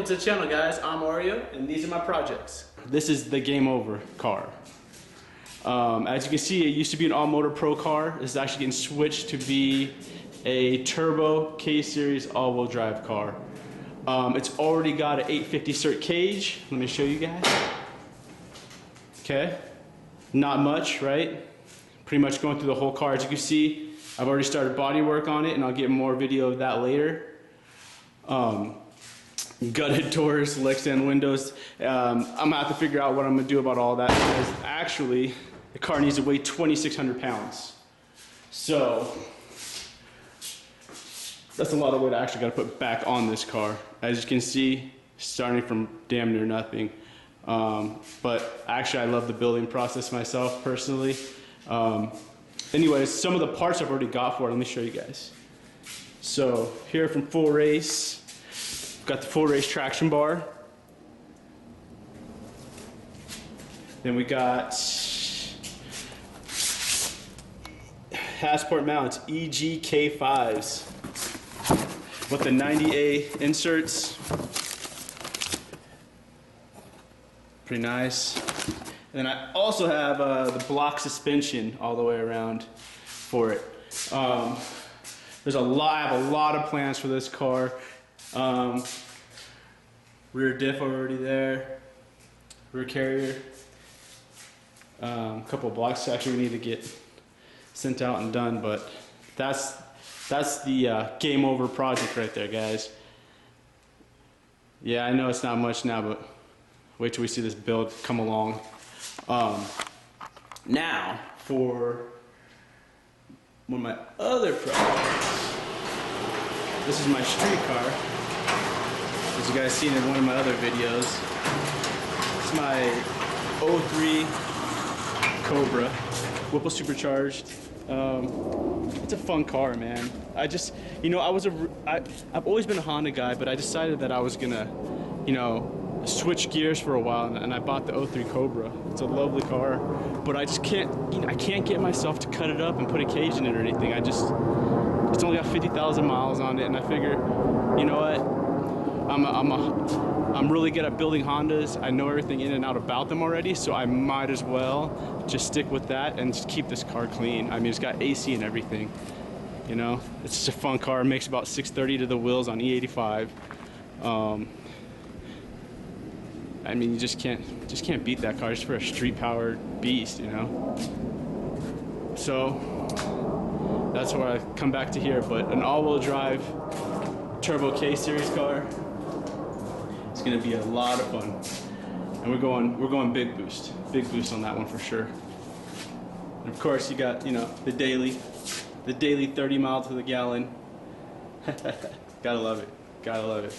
welcome to the channel, guys. I'm Oreo, and these are my projects. This is the Game Over car. As you can see, it used to be an all-motor pro car. This is actually getting switched to be a turbo K-Series all-wheel drive car. It's already got an 850 cert cage. Let me show you guys. Okay, not much, right? Pretty much going through the whole car. As you can see, I've already started body work on it, and I'll get more video of that later. Gutted doors, leg stand windows. I'm gonna have to figure out what I'm gonna do about all that, because actually the car needs to weigh 2,600 pounds. So that's a lot of weight I actually gotta put back on this car. As you can see, starting from damn near nothing. But actually I love the building process myself personally. Anyways, some of the parts I've already got for it, let me show you guys. So here from Full Race, got the Full Race traction bar. Then we got Passport mounts, EGK5s with the 90A inserts. Pretty nice. And then I also have the block suspension all the way around for it. I have a lot of plans for this car. Rear diff already there, rear carrier, a couple of blocks actually we need to get sent out and done, but that's the Game Over project right there, guys. Yeah, I know it's not much now, but wait till we see this build come along. Now for one of my other projects. This is my street car, as you guys seen in one of my other videos. It's my 03 Cobra, Whipple supercharged. It's a fun car, man. I've always been a Honda guy, but I decided that I was gonna, switch gears for a while, and I bought the 03 Cobra. It's a lovely car, but I just can't, I can't get myself to cut it up and put a cage in it or anything. It's only got 50,000 miles on it, and I figure, you know what? I'm really good at building Hondas. I know everything in and out about them already, so I might as well just stick with that and just keep this car clean. I mean, it's got AC and everything. It's just a fun car. It makes about 630 to the wheels on E85. I mean, you just can't beat that car just for a street-powered beast, So that's where I come back to here. But an all-wheel drive turbo K-Series car. It's gonna be a lot of fun, and we're going big boost on that one for sure. And of course, you got the daily 30 miles to the gallon. Gotta love it. Gotta love it.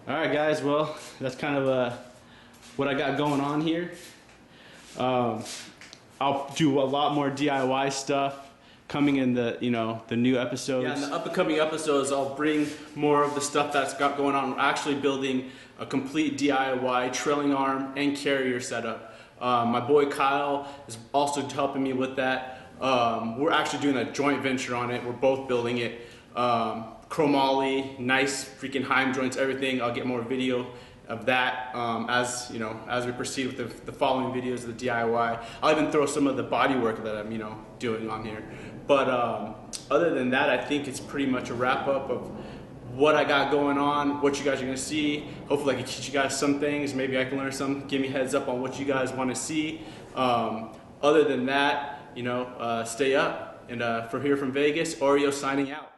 All right, guys. Well, that's kind of what I got going on here. I'll do a lot more DIY stuff coming in the the new episodes. Yeah, in the upcoming episodes, I'll bring more of the stuff that's got going on. I'm actually building a complete DIY trailing arm and carrier setup. My boy Kyle is also helping me with that. We're actually doing a joint venture on it. We're both building it. Chromoly, nice freaking Heim joints, everything. I'll get more video of that as we proceed with the following videos of the DIY. I'll even throw some of the body work that I'm doing on here. But other than that, I think it's pretty much a wrap up of what I got going on, what you guys are gonna see. Hopefully I can teach you guys some things. Maybe I can learn some. Give me a heads up on what you guys want to see. Other than that, stay up. And for here from Vegas, Oreo signing out.